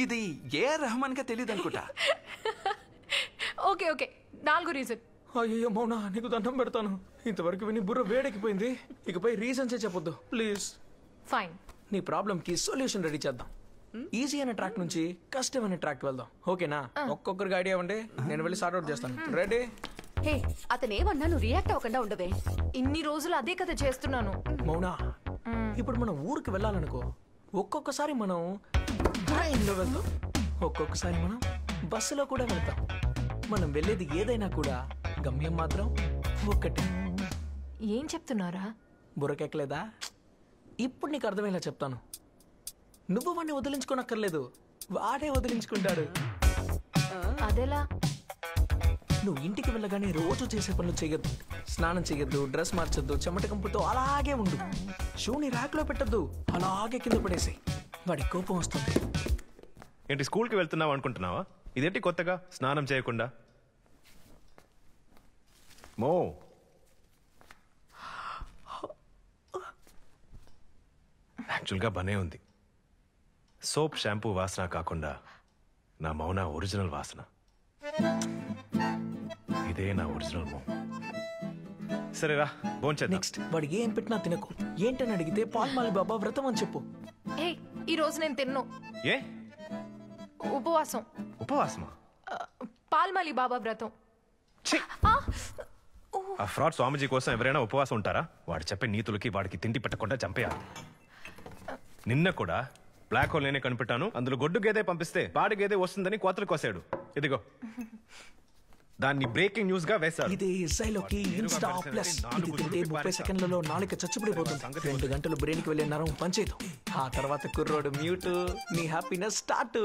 ఇది ఏఆర్ రెహమాన్ గా తెలియదు అనుకుంటా. Okay okay 4 reason. అయ్యో మౌనా, నీకు దండం పెడతాను. ఇంతవరకు విని బుర్ర వేడెక్కిపోయింది. ఇకపై రీజన్సే చెప్పొద్దు ప్లీజ్. ఫైన్. నీ ప్రాబ్లం కి సొల్యూషన్ రెడీ చేద్దాం. ఈజీ అనే ట్రాక్ నుంచి కష్టమైన ట్రాక్ వెళ్దాం. ఓకేనా? ఒక్కొక్కరికి ఐడియా ఉండే, నేను వెళ్ళి సార్ట్ అవుట్ చేస్తాను. రెడీ? హే, అతనేమన్నా నువ్వు రియాక్ట్ అవ్వకుండా ఉండవే. ఇన్ని రోజులు అదే కదా చేస్తున్నాను. మౌనా, ఇప్పుడు మనం ఊరికి వెళ్ళాలనుకో, ఒక్కొక్కసారి మనం ట్రైన్లో వెళ్తాం, ఒక్కొక్కసారి మనం బస్సులో కూడా వెళ్తాం. మనం వెళ్ళేది ఏదైనా కూడా గమ్యం మాత్రం ఒక్కటే. ఏం చెప్తున్నారా? బుర్రకెక్కలేదా? ఇప్పుడు నీకు అర్థమయ్యేలా చెప్తాను. నువ్వు వాడిని వదిలించుకోనక్కర్లేదు, వాడే వదిలించుకుంటాడు. అదెలా? నువ్వు ఇంటికి వెళ్ళగానే రోజు చేసే పనులు చేయొద్దు. స్నానం చేయొద్దు, డ్రెస్ మార్చొద్దు, చెమట కంపుతో అలాగే ఉండు. షూని ర్యాక్లో పెట్టద్దు, అలాగే కింద పడేసాయి. వాడి కోపం వస్తుంది. ఏంటి స్కూల్కి వెళ్తున్నావు అనుకుంటున్నావా? ఇదేంటి కొత్తగా స్నానం చేయకుండా? మో యాక్చువల్గా బనే ఉంది. సోప్ షాంపూ వాసన కాకుండా నా మౌన ఒరిజినల్ వాసన. ఇదే నా ఒరిజినల్ మౌ. సరేరా భోంచేద్దాం. నెక్స్ట్ వాడు ఏం పెట్టినా తినకు. ఏంటని అడిగితే పాల్మాలి బాబా వ్రతం అని చెప్పు. ఏ ఈ రోజు నేను తిన్ను. ఏ ఉపవాసం. ఉపవాసమా? పాల్మాలి బాబా వ్రతం. ఆ ఫ్రాడ్ స్వామిజీ కోసం ఎవరైనా ఉపవాసం ఉంటారా? వాడు చెప్పే నీతులకి వాడికి తిండి పెట్టకుండా చంపేయాలి. నిన్న కూడా బ్లాక్ హోల్ నేనే కనిపెట్టాను, అందులో గొడ్డు గేదే పంపిస్తే పాడి గేదే వస్తుందని కోతలు కోసాడు. ఇదిగో దాన్ని బ్రేకింగ్ న్యూస్ గా వేశారు. ఇది ఇజ్రాయెల్కి ఇన్స్టా ప్లస్. ఇది తింటే 30 సెకండ్లలో నాలుక చచ్చిపడిపోతుంది. 2 గంటలు బ్రెయిన్ కి వెళ్ళే నరం పనిచేయదు. ఆ తర్వాత కుర్రోడు మ్యూట్, నీ హ్యాపీనెస్ స్టార్ట్.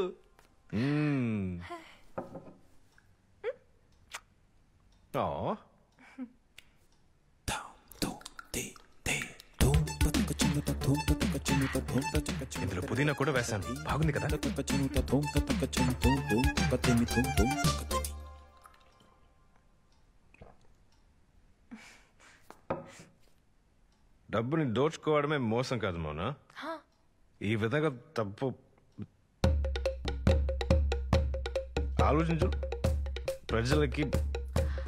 ఇందులో పుదీనా కూడా వేశాను, బాగుంది కదా? డబ్బుని దోచుకోవడమే మోసం కాదు మౌనా. ఈ విధంగా తప్పు ఆలోచించు. ప్రజలకి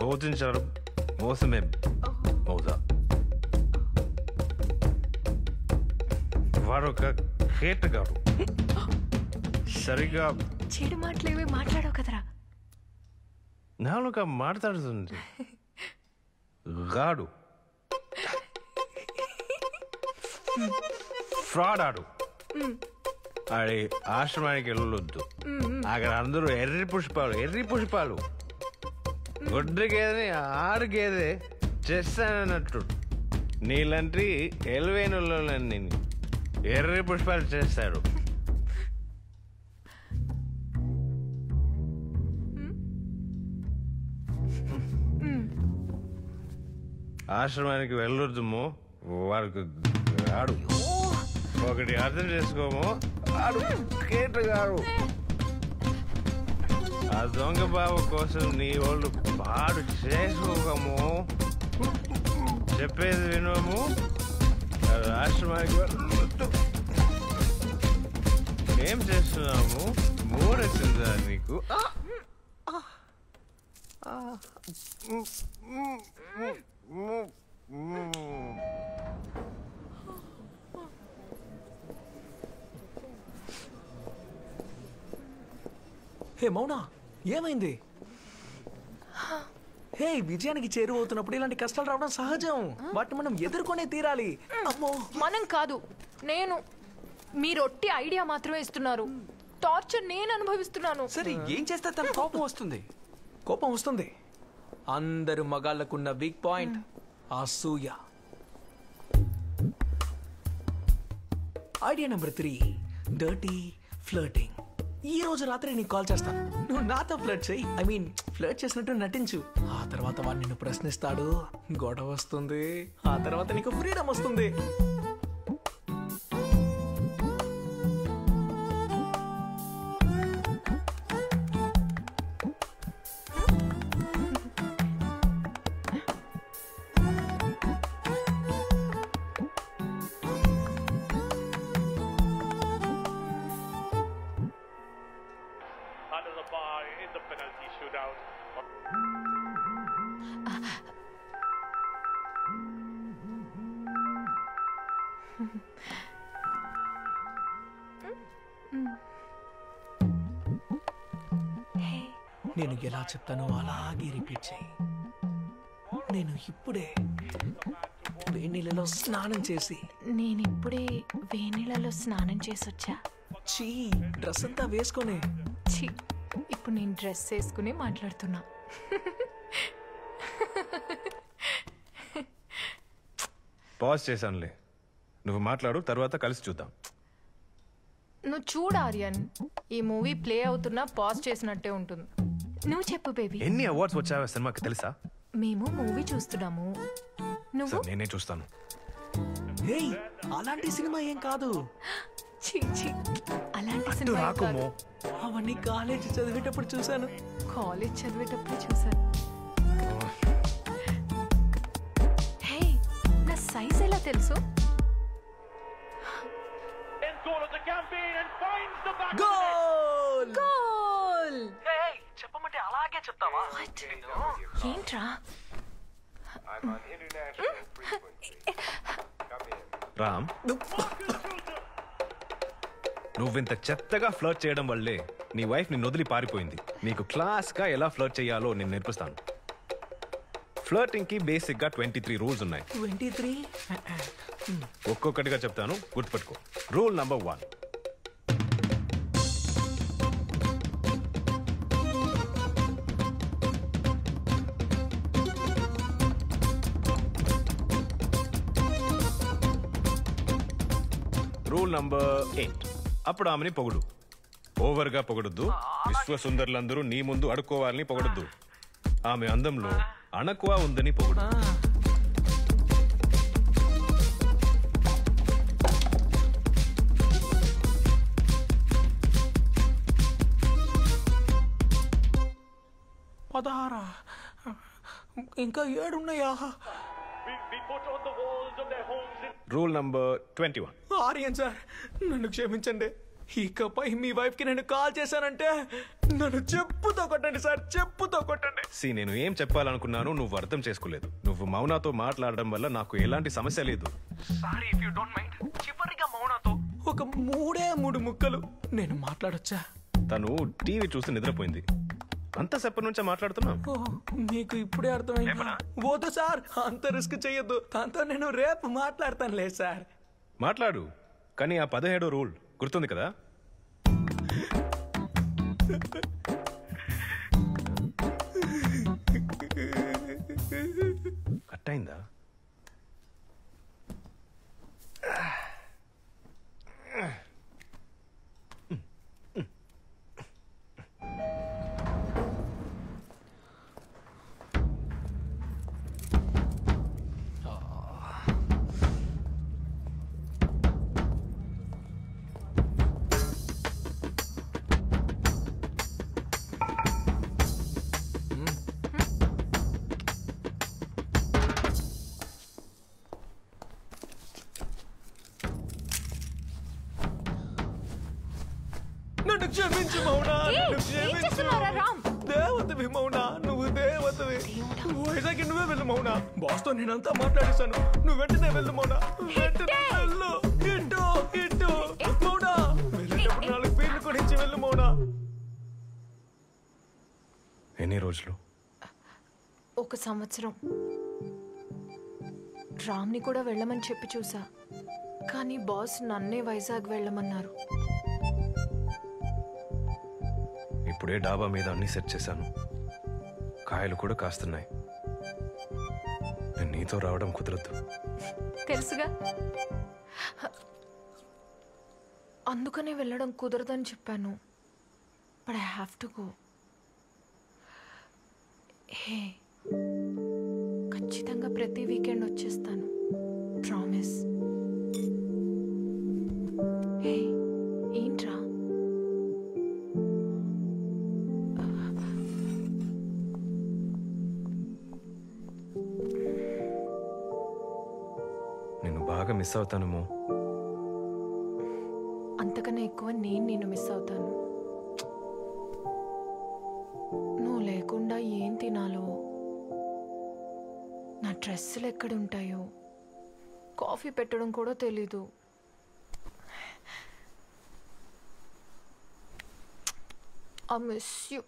బోధించడం మోసమే మౌదా. వాడొక కేటగాడు. సరిగా చెడు మాటలేవే మాట్లాడావు కదరా. నాలుక మాట్లాడుతుంది గాడు. ఫ్రాడ్ ఆడు. ఆడి ఆశ్రమానికి వెళ్ళొద్దు. అక్కడ అందరూ ఎర్రి పుష్పాలు. గొడ్డు గేదని ఆరు గేదే చేస్తానన్నట్టు నీలాంటి ఎలివైనని ఎర్రి పుష్పాలు చేస్తాడు. ఆశ్రమానికి వెళ్ళొద్దుమో, వాడికి ఆడు ఒకటి అర్థం చేసుకోమో, ఆడు కేటగాడు. ఆ దొంగ బాబు కోసం నీ వాళ్ళు పాడు చేసుకోకము. చెప్పేది వినము. ఆశ్రమానికి వెళ్ళొద్దు. ఏం చేస్తున్నాము? మూడొచ్చిందా నీకు? హే మౌనా, ఏమైంది? హే, విజయానికి చేరువవుతున్నప్పుడు ఇలాంటి కష్టాలు రావడం సహజం. వాటిని మనం ఎదుర్కొనే తీరాలి. అమ్మో, మనం కాదు, నేను. మీరు ఒట్టి ఐడియా మాత్రమే ఇస్తున్నారు. టార్చర్ నేను అనుభవిస్తున్నాను. సరే ఏం చేస్తే తన కోపం వస్తుంది? కోపం వస్తుంది. అందరు మగాళ్ళకున్న వీక్ పాయింట్ అసూయ. Idea number 3, dirty flirting. ఈ రోజు రాత్రి నీకు కాల్ చేస్తాను. నువ్వు నాతో ఫ్లర్ట్ చేయి. ఐ మీన్ ఫ్లర్ట్ చేసినట్టు నటించు. ఆ తర్వాత వాడు నిన్ను ప్రశ్నిస్తాడు, గొడవ వస్తుంది. ఆ తర్వాత నీకు ఫ్రీడమ్ వస్తుంది. in the penalty shootout. నేను ఎలా చెప్తానో అలాగే రిపీట్ చేయి. నేను ఇప్పుడే వేణీళ్ళలో స్నానం చేసి వేణీళ్ళలో స్నానం చేసొచ్చా. చీ డ్రెస్ అంతా వేసుకొని ఛీ, ఇప్పుడు నేను డ్రెస్ వేసుకుని మాట్లాడుతున్నా. పాజ్ చేశానులే, నువ్వు మాట్లాడు, తర్వాత కలిసి చూద్దాం. నువ్వు చూడు ఆర్యన్, ఈ మూవీ ప్లే అవుతున్నా పాజ్ చేసినట్టే ఉంటుంది. నువ్వు చెప్పు బేబీ. ఎన్ని అవార్డ్స్ వచ్చాయో సినిమాకి తెలుసా? మేము మూవీ చూస్తున్నాము, నువ్వు? సరే, నేనే చూస్తాను. ఏయ్ అలాంటి సినిమా ఏం కాదు. ఛీ, ఛీ, అలాంటి సినిమా ఏం రాకు కాదు. మో. అవన్నీ కాలేజ్ చదివేటప్పుడు చూశాను. కాలేజ్ చదివేటప్పుడు చూసాను. హే, నా సైజ్ ఎలా తెలుసు? In goal of the campaign and finds the back. Goal goal! చెప్పమంటే అలాగే చెప్తావా? ఏంట్రా? రామ్, నువ్వింత చెత్తగా ఫ్లర్ట్ చేయడం వల్లే నీ వైఫ్ నిన్ను వదిలి పారిపోయింది. నీకు క్లాస్ గా ఎలా ఫ్లర్ట్ చేయాలో నేను నేర్పిస్తాను. ఫ్లర్టింగ్ కి బేసిక్ గా 23 రూల్స్ ఉన్నాయి. 23 ఒక్కొక్కటిగా చెప్తాను, గుర్తుపెట్టుకో. రూల్ నంబర్ 1, రూల్ నంబర్ 8, అప్పుడు ఆమెని పొగుడు. ఓవర్ గా పొగడొద్దు. విశ్వసుందరులందరూ నీ ముందు అడుక్కోవాలని పొగడొద్దు. ఆమె అందంలో అణకువ ఉందని పొగుడు. పదహారా ఇంకా 7 ఉన్నాయా? We put on the walls of their homes in rule number 21, Aryan sir నన్ను క్షమించండి. ఇకపై మీ వైఫ్ కి నేను కాల్ చేశానంటే నన్ను చెప్పుతో కొట్టండి సార్, చెప్పుతో కొట్టండి. నేను ఏం చెప్పాలనుకున్నాను నువ్వు అర్థం చేసుకోలేదు. నువ్వు మౌనాతో మాట్లాడడం వల్ల నాకు ఎలాంటి సమస్య లేదు. Sorry if you don't mind. చివరిగా మౌనాతో ఒక 3 ముక్కలు నేను మాట్లాడొచ్చా? తను టీవీ చూసి నిద్రపోయింది. అంతసేపటి నుంచే మాట్లాడుతున్నా. ఓ, మీకు ఇప్పుడే అర్థమైంది. వద్దు సార్, అంత రిస్క్ చెయ్యొద్దు. దాంతో నేను రేపు మాట్లాడతానులే సార్. మాట్లాడు, కానీ ఆ 17వ రూల్ గుర్తుంది కదా? కట్టయిందా? నన్ను క్షమించు మౌనా, నన్ను ఏం క్షమించు. చేస్తున్నారా రామ్? దేవతవి మౌనా, నువ్వు దేవతవి. వైజాగ్ నువ్వే వెళ్ళు మౌనా. బాస్ తో నేనంతా మాట్లాడేశాను. నువ్వు వెంటనే వెళ్ళు మౌనా, వెంటనే వెళ్ళు. ఇటు మౌనా, వెళ్ళేటప్పుడు 4 పేర్లు కొనిచ్చి వెళ్ళు మౌనా. ఎన్ని రోజులు? 1 సంవత్సరం. రామ్ని కూడా వెళ్ళమని చెప్పి చూసా, కానీ బాస్ నన్నే వైజాగ్ వెళ్ళమన్నారు. ఇప్పుడే డాబా మీద అన్ని సెట్ చేశాను. కాయలు కూడా కాస్తున్నాయి. నేను నీతో రావడం కుదరదు. తెలుసుగా, అందుకనే వెళ్ళడం కుదరదని చెప్పాను. But I have to go. Hey, ఖచ్చితంగా ప్రతి వీకెండ్ వచ్చేస్తాను, ప్రామిస్. హే, ఏంట్రా? నేను బాగా మిస్ అవుతానేమో. అంతకన్నా ఎక్కువ నేను నిన్ను మిస్ అవుతాను. తెలియకుండా ఏం తినాలో, నా డ్రెస్సులు ఎక్కడుంటాయో, కాఫీ పెట్టడం కూడా తెలీదు. I miss you.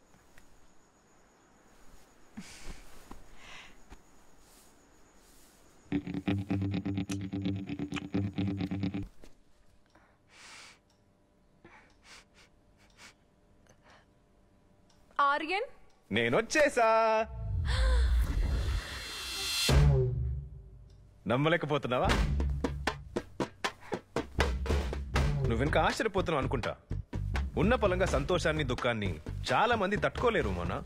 ఆర్యన్, నేనొచ్చేసా. నమ్మలేకపోతున్నావా? నువ్వింకా ఆశ్చర్యపోతున్నావు అనుకుంటా. ఉన్న పొలంగా సంతోషాన్ని దుఃఖాన్ని చాలా మంది తట్టుకోలేరు మోనా.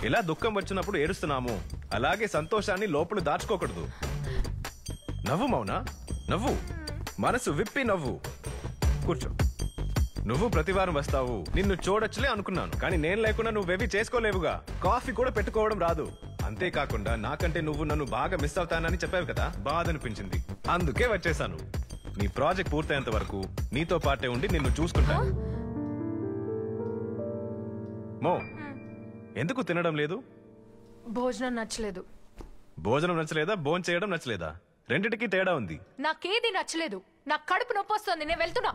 ఇలా దుఃఖం వచ్చినప్పుడు ఏడుస్తున్నాము, అలాగే సంతోషాన్ని లోపల దాచుకోకూడదు. నవ్వు మౌనా, నవ్వు, మనసు విప్పి నవ్వు. కూర్చో. నువ్వు ప్రతివారం వస్తావు, నిన్ను చూడొచ్చులే అనుకున్నాను, కానీ నేను లేకుండా నువ్వేవి చేసుకోలేవుగా. కాఫీ కూడా పెట్టుకోవడం రాదు. అంతేకాకుండా నాకంటే నువ్వు నన్ను బాగా మిస్ అవుతానని చెప్పావు కదా, బాధ అనిపించింది, అందుకే వచ్చేసాను. నీ ప్రాజెక్ట్ పూర్తయ్యేంత వరకు నీతో పాటే ఉండి నిన్ను చూసుకుంటాను. మో, ఎందుకు తినడం లేదు? భోజనం నచ్చలేదు. భోజనం నచ్చలేదా, భోజనం చేయడం నచ్చలేదా? రెండిటికి తేడా ఉంది. నాకేది నచ్చలేదు. నాకు కడుపు నొప్పి వస్తుంది, నేను వెళ్తున్నా.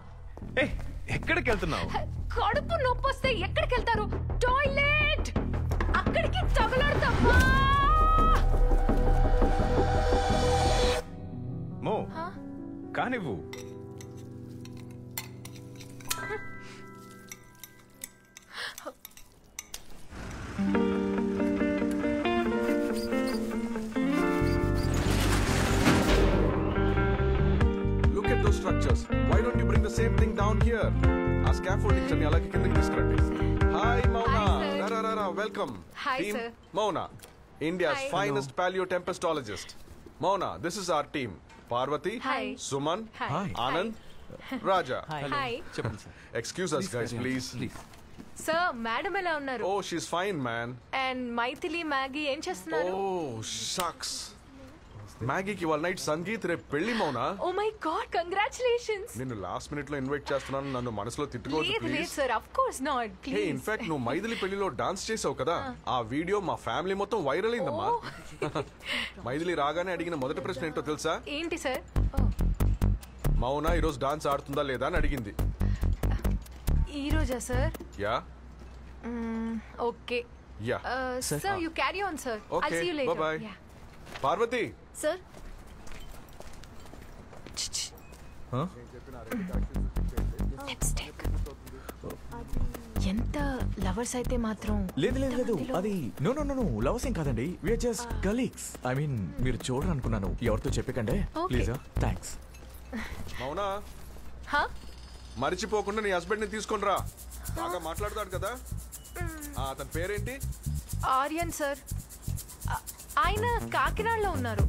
ఎక్కడికి వెళ్తున్నావు? కడుపు నొప్పి వస్తే ఎక్కడికి వెళ్తారు? టాయిలెట్. అక్కడికి తగలడతావా? మో, కానివ్వు. Look at those structures. Why don't you bring the same thing down here? Our scaffolding chani alagi kindiki తీసుకురండి. Hi Mauna. Hi, sir. Ra. Welcome. Hi, team sir. Mauna, India's Hi. finest paleotempestologist. Mauna, this is our team. Parvati, Hi. Suman, Hi. Anand, Raja. Hi చెప్పండి sir. Excuse us guys, please. Sir, madam ఎలా ఉన్నారు? Oh, she's fine, man. And Maithili, Maggie ఏం చేస్తున్నారు? Oh, shucks. మ్యాగీకి ఇవాళ night sangeet, రేపు పెళ్లి. మౌనా, oh my God, congratulations. నిన్ను last minute లో ఇన్వైట్ చేస్తున్నాను, నన్ను మనసులో తిట్టుకోవద్దు లేదు లేదు please. Sir, of course not. Hey, please. In fact నువ్వు మైథిలి పెళ్లిలో డాన్స్ చేసావు కదా, ఆ వీడియో మా ఫ్యామిలీ మొత్తం వైరల్ అయిందమ్మా. మైథిలి రాగానే అడిగిన మొదటి ప్రశ్న ఏంటో తెలుసా? ఏంటి సార్? మౌనా ఈరోజు డాన్స్ ఆడుతుందా లేదా అని అడిగింది. ఈ Roja sir? Yeah okay. Yeah sir, you carry on sir. I'll okay, see you bye bye. Later. Parvati, sir lipstick. ఎంత లవర్స్ అయితే మాత్రం లేదు లేదు లేదు, అది నో నో నో లవర్స్ ఏం కాదండి, we are just colleagues. I mean మీరు చూడరు అనుకున్నాను, ఎవరితో చెప్పకండి ప్లీజ్. థ్యాంక్స్. మౌనా, హా? మర్చిపోకుండా నీ హస్బెండ్ ని తీసుకొని రా, బాగా మాట్లాడతాడు కదా. అతని పేరేంటి? ఆర్యన్ సార్. ఆయన కాకినాడలో ఉన్నారు,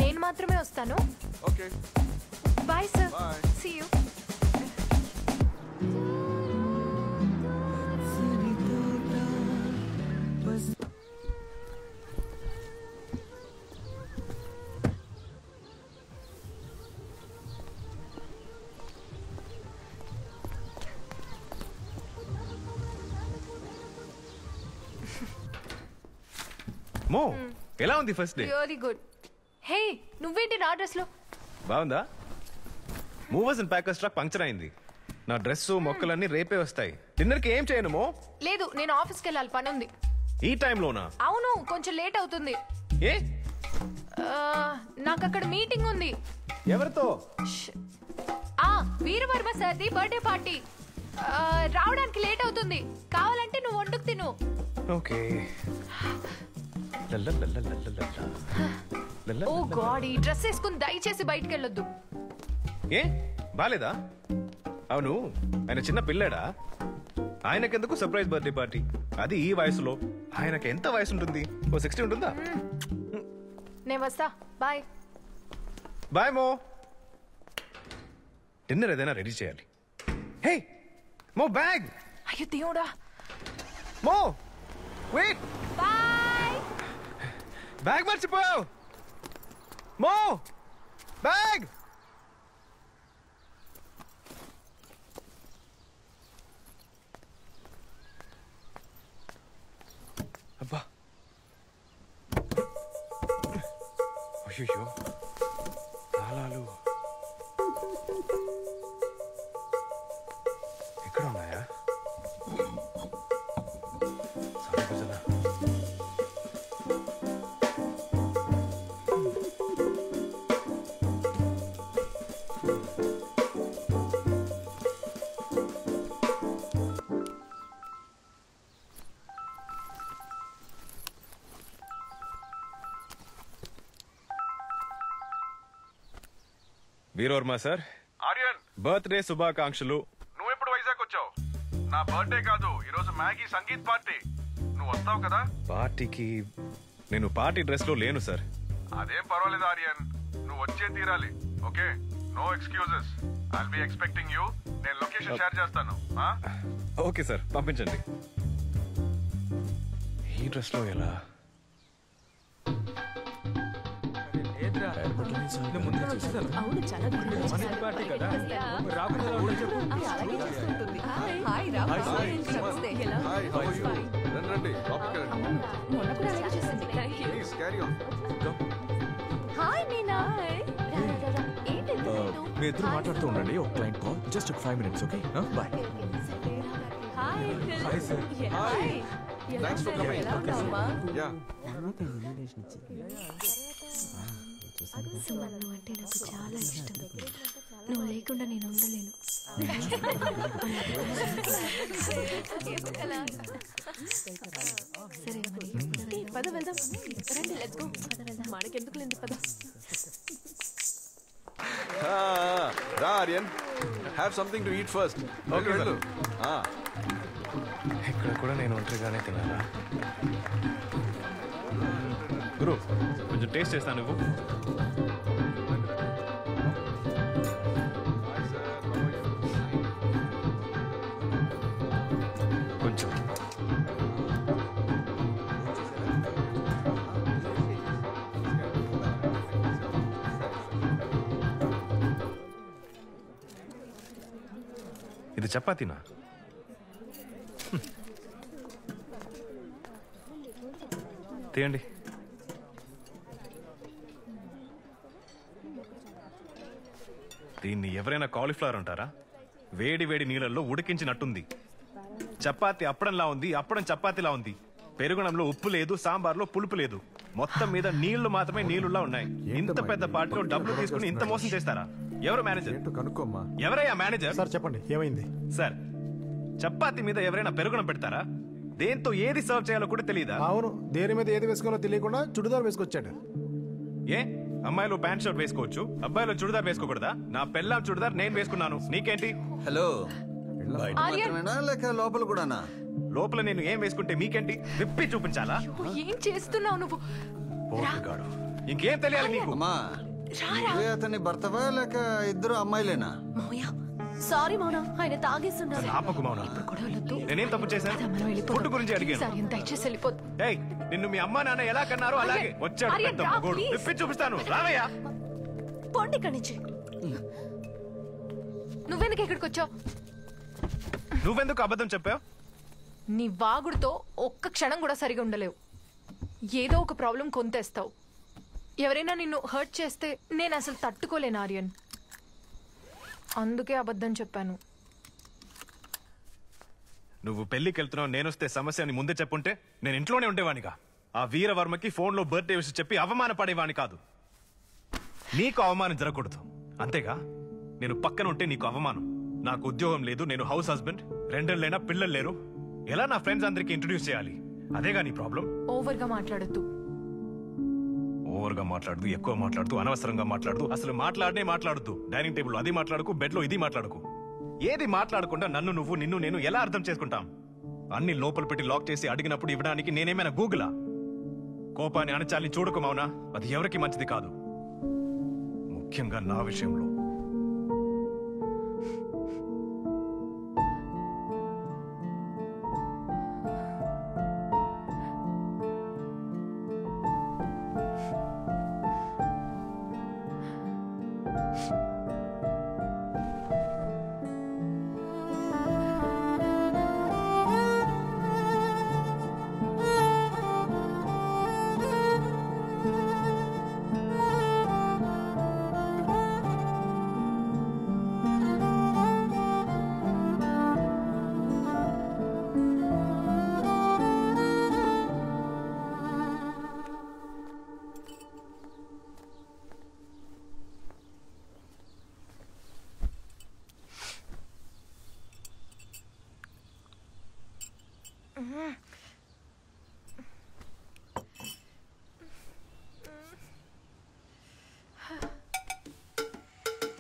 నేను మాత్రమే వస్తాను. Okay, bye sir. Bye. See you. మో, ఎలా ఉంది first day? Really good. Hey, నువ్వేంటి నా డ్రెస్ లో? బాగుందా? Movers and packers truck puncture అయింది. నా డ్రెస్ మొక్కలన్నీ రేపే వస్తాయి. డిన్నర్కి ఏం చేయను మో? లేదు, నేను ఆఫీస్కి వెళ్ళాలి, పని ఉంది. ఈ టైంలోనా? అవును, కొంచెం లేట్ అవుతుంది. ఏ? నాకు అక్కడ మీటింగ్ ఉంది. ఎవరితో? వీరవర్మ సార్ది బర్త్డే పార్టీ. రావడానికి లేట్ అవుతుంది. కావాలంటే నువ్వు వండుకు తిను. ఓకే. ఓ గాడ్, ఈ డ్రెస్ వేసుకుని దయచేసి బయటికి వెళ్ళొద్దు. ఏ బాలేదా? అవును, ఆయన చిన్న పిల్లడా? ఆయనకెందుకు సర్ప్రైజ్ బర్త్డే పార్టీ, అది ఈ వయసులో? ఆయనకి ఎంత వయసు ఉంటుంది? ఓ 60 ఉంటుందా? నేను వస్తా, బాయ్. బాయ్ మో. డిన్నర్ ఏదైనా రెడీ చేయాలి. హే మో, బ్యాగ్. అయ్యో దేవుడా. మో వెయిట్, బాయ్. బ్యాగ్ మర్చిపోయావు. మో, బ్యాగ్. అయ్యో తాళాలు ఎక్కడ ఉన్నాయా? సరిగ్గా వీరవర్మ సార్, ఆర్యన్, బర్త్డే శుభాకాంక్షలు. నువ్వెప్పుడు వైజాగ్ వచ్చావు? నా బర్త్డే కాదు, ఈరోజు మ్యాగీ సంగీత్ పార్టీ. నువ్వు వస్తావు కదా? పార్టీకి నేను పార్టీ డ్రెస్ లో లేను సార్. అదేం పర్వాలేదు ఆర్యన్, నువ్వు వచ్చే తీరాలి. Okay, no excuses. I'll be expecting you. నేను లొకేషన్ షేర్ చేస్తాను. ఓకే సార్, పంపించండి. ఈ డ్రెస్ లో ఎలా? అవును, చాలా హాయ్ రా. నమస్తే. ఎలా హాయ్, హౌ ఆర్ యు? రండి లోపలికి రండి. మొన్న కూడా అలాగే చేసింది. Please carry on. Hi Meena. ఏంటి మీ ఇద్దరు మాట్లాడుతూ ఉండండి. ఒక క్లయింట్ కాల్, జస్ట్ ఒక 5 minutes. Okay, bye. Hi. Hi sir. Hi, thanks for coming. ఎలా ఉన్నావమ్మా? యా, సుమన్, నువ్వు అంటే నాకు చాలా ఇష్టం. నువ్వు లేకుండా నేను ఉండలేను. సరే మరి పద వెళ్దాం. రండి, లెట్స్ గో. మనకెందుకు లేదు, పద. రా Aryan, have something to eat first. Okay వెళ్ళు. ఇక్కడ కూడా నేను ఒంటరిగానే తినాలా? గురు, కొంచెం టేస్ట్ చేస్తాను నువ్వు. కొంచెం ఇది చపాతీనా? తీయండి. దీన్ని ఎవరైనా కాలీఫ్లవర్ అంటారా? వేడి వేడి నీళ్ళల్లో ఉడికించినట్టుంది. చపాతీ అప్పడంలా ఉంది, అప్పడం చపాతీలా ఉంది. పెరుగునంలో ఉప్పు లేదు, సాంబార్లో పులుపు లేదు. మొత్తం మీద నీళ్లు మాత్రమే నీళ్లులా ఉన్నాయి. ఇంత పెద్ద పార్టీలో డబ్బులు తీసుకుని ఇంత మోసం చేస్తారా? ఎవరు మేనేజర్? కనుక్కోమ్మా. ఎవరయ్యా మేనేజర్? సార్ చెప్పండి, ఏమైంది? సార్, చపాతీ మీద ఎవరైనా పెరుగునం పెడతారా? దేంతో ఏది సర్వ్ చేయాలో కూడా తెలియదా? అవును, దేని మీద ఏది వేసుకోవాలో తెలియకుండా చుడిదార్ వేసుకొచ్చాడు. ఏ అమ్మాయిలు ప్యాంట్ షర్ట్ వేసుకోవచ్చు, అబ్బాయిలు చుడిదార్ వేసుకోకూడదా? నా పెళ్ళాం చుడిదార్ నేను వేసుకున్నాను, నీకేంటి? హలో, ఆర్యన్, లేక లోపల కూడానా? లోపల నేను ఏం వేసుకుంటే మీకేంటి? విప్పి చూపించాలా? ఏం చేస్తున్నావు నువ్వు? పోటుగాడు, ఇంకేం తెలియాలి నీకు? అమ్మా, నువ్వే అతని భర్తవా లేక ఇద్దరు అమ్మాయిలేనా? సారీ మౌన, ఆయన తాగేస్తున్నారు. ఆపకు మౌన, నేనేం తప్పు చేశాను? ఫుడ్ గురించి అడిగాను. దయచేసి వెళ్ళిపోద్దు. ఏయ్, నిన్ను మీ అమ్మా నాన్న ఎలా కన్నారో అలాగే వచ్చాడు ఆర్యన్, పెద్ద రా, మగోడు. ప్లీజ్. విప్పి చూపిస్తాను, రావయ్యా. పోండి ఇక్కడి నుంచి. నువ్వెందుకు ఇక్కడికి వచ్చావు? నువ్వెందుకు అబద్ధం చెప్పావు? నీ వాగుడుతో ఒక్క క్షణం కూడా సరిగా ఉండలేవు. ఏదో ఒక ప్రాబ్లం కొంతేస్తావు. ఎవరైనా నిన్ను హర్ట్ చేస్తే నేను అసలు తట్టుకోలేను ఆర్యన్. అందుకే అబద్ధం చెప్పాను. నువ్వు పెళ్లికి వెళ్తున్నావు, నేనొస్తే సమస్య అని ముందే చెప్పుంటే నేను ఇంట్లోనే ఉండేవానిగా. ఆ వీరవర్మకి ఫోన్లో బర్త్డే విషయం చెప్పి అవమానపడేవాని కాదు. నీకు అవమానం జరగకూడదు, అంతేగా? నేను పక్కన ఉంటే నీకు అవమానం. నాకు ఉద్యోగం లేదు, నేను హౌస్ హస్బెండ్, రెండేళ్ళైనా పిల్లలు లేరు. ఎలా నా ఫ్రెండ్స్ అందరికి ఇంట్రొడ్యూస్ చేయాలి? అదేగా నీ ప్రాబ్లం. ఓవర్గా మాట్లాడద్దు. ఓవర్గా మాట్లాడదు, ఎక్కువ మాట్లాడుతూ, అనవసరంగా మాట్లాడుతూ, అసలు మాట్లాడద్దు. డైనింగ్ టేబుల్ అది మాట్లాడుకు, బెడ్ లో ఇది మాట్లాడుకు. ఏది మాట్లాడకుండా నన్ను నువ్వు, నిన్ను నేను ఎలా అర్థం చేసుకుంటాం? అన్ని లోపల పెట్టి లాక్ చేసి అడిగినప్పుడు ఇవ్వడానికి నేనేమైనా గూగులా? కోపాన్ని అణచాలని చూడకు మౌనా, అది ఎవరికి మంచిది కాదు, ముఖ్యంగా నా విషయంలో.